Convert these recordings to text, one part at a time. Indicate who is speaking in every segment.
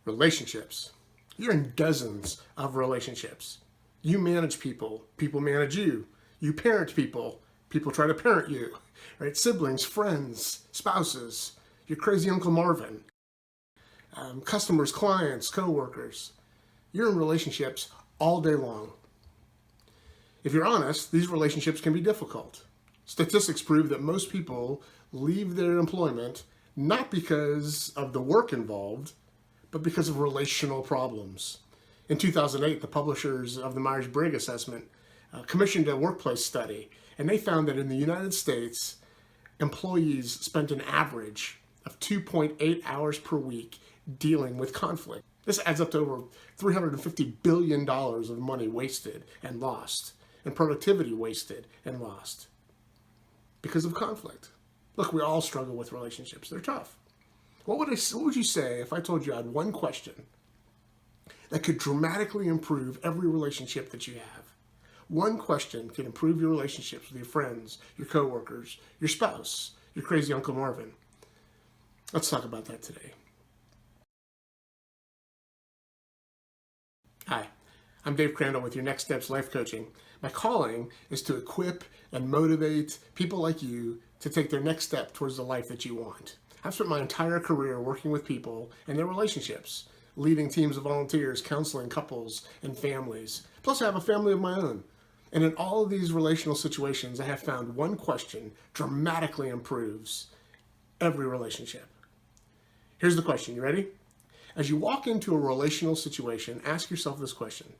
Speaker 1: Relationships. You're in dozens of relationships. You manage people. People manage you. You parent people. People try to parent you. Right? Siblings, friends, spouses, your crazy Uncle Marvin, customers, clients, co-workers. You're in relationships all day long. If you're honest, these relationships can be difficult. Statistics prove that most people leave their employment not because of the work involved, but because of relational problems. In 2008, the publishers of the Myers-Briggs assessment commissioned a workplace study, and they found that in the United States, employees spent an average of 2.8 hours per week dealing with conflict. This adds up to over $350 billion of money wasted and lost, and productivity wasted and lost because of conflict. Look, we all struggle with relationships. They're tough. What would you say if I told you I had one question that could dramatically improve every relationship that you have? One question can improve your relationships with your friends, your coworkers, your spouse, your crazy Uncle Marvin. Let's talk about that today. Hi, I'm Dave Crandall with your Next Steps Life Coaching. My calling is to equip and motivate people like you to take their next step towards the life that you want. I've spent my entire career working with people and their relationships, leading teams of volunteers, counseling couples and families. Plus, I have a family of my own. And in all of these relational situations, I have found one question dramatically improves every relationship. Here's the question. You ready? As you walk into a relational situation, ask yourself this question.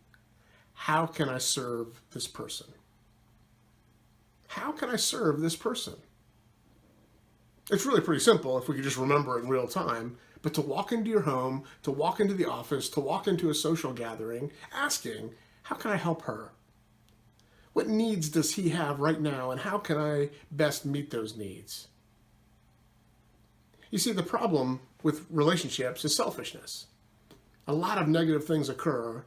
Speaker 1: How can I serve this person? How can I serve this person? It's really pretty simple if we could just remember it in real time, but to walk into your home, to walk into the office, to walk into a social gathering, asking, how can I help her? What needs does he have right now, and how can I best meet those needs? You see, the problem with relationships is selfishness. A lot of negative things occur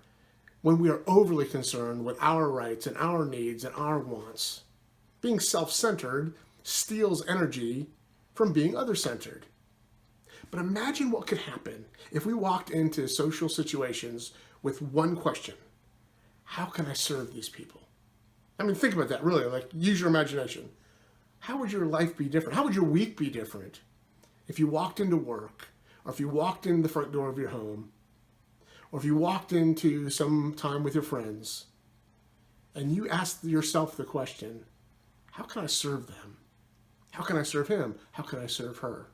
Speaker 1: when we are overly concerned with our rights and our needs and our wants. Being self-centered steals energy from being other-centered. But imagine what could happen if we walked into social situations with one question. How can I serve these people? I mean, think about that, really. Like, use your imagination. How would your life be different? How would your week be different if you walked into work, or if you walked in the front door of your home, or if you walked into some time with your friends, and you asked yourself the question, how can I serve them? How can I serve him? How can I serve her?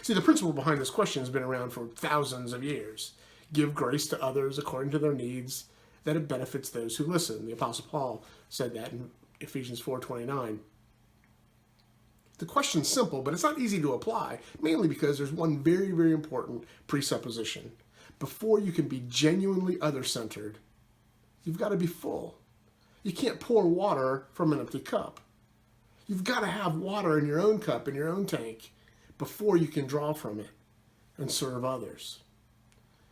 Speaker 1: See, the principle behind this question has been around for thousands of years. Give grace to others according to their needs, that it benefits those who listen. The Apostle Paul said that in Ephesians 4:29. The question's simple, but it's not easy to apply, mainly because there's one very, very important presupposition. Before you can be genuinely other-centered, you've got to be full. You can't pour water from an empty cup. You've got to have water in your own cup, in your own tank, before you can draw from it and serve others.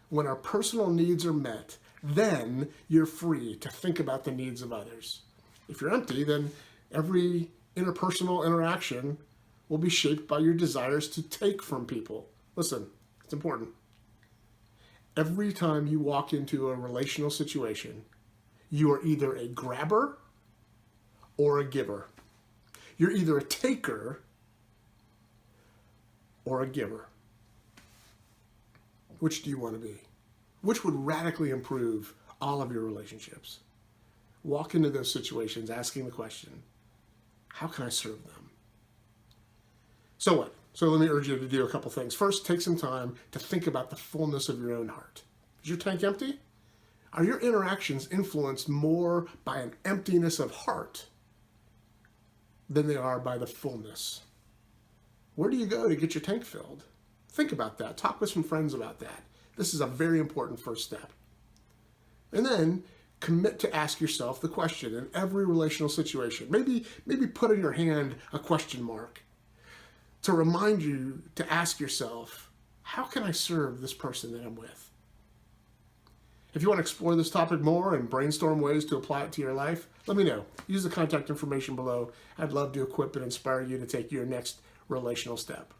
Speaker 1: When our personal needs are met, then you're free to think about the needs of others. If you're empty, then every interpersonal interaction will be shaped by your desires to take from people. Listen, it's important. Every time you walk into a relational situation, you are either a grabber or a giver. You're either a taker or a giver. Which do you want to be? Which would radically improve all of your relationships? Walk into those situations asking the question, how can I serve them? So what? So let me urge you to do a couple things. First, take some time to think about the fullness of your own heart. Is your tank empty? Are your interactions influenced more by an emptiness of heart than they are by the fullness? Where do you go to get your tank filled? Think about that. Talk with some friends about that. This is a very important first step. And then commit to ask yourself the question in every relational situation. Maybe put in your hand a question mark to remind you to ask yourself, how can I serve this person that I'm with? If you want to explore this topic more and brainstorm ways to apply it to your life, let me know. Use the contact information below. I'd love to equip and inspire you to take your next relational step.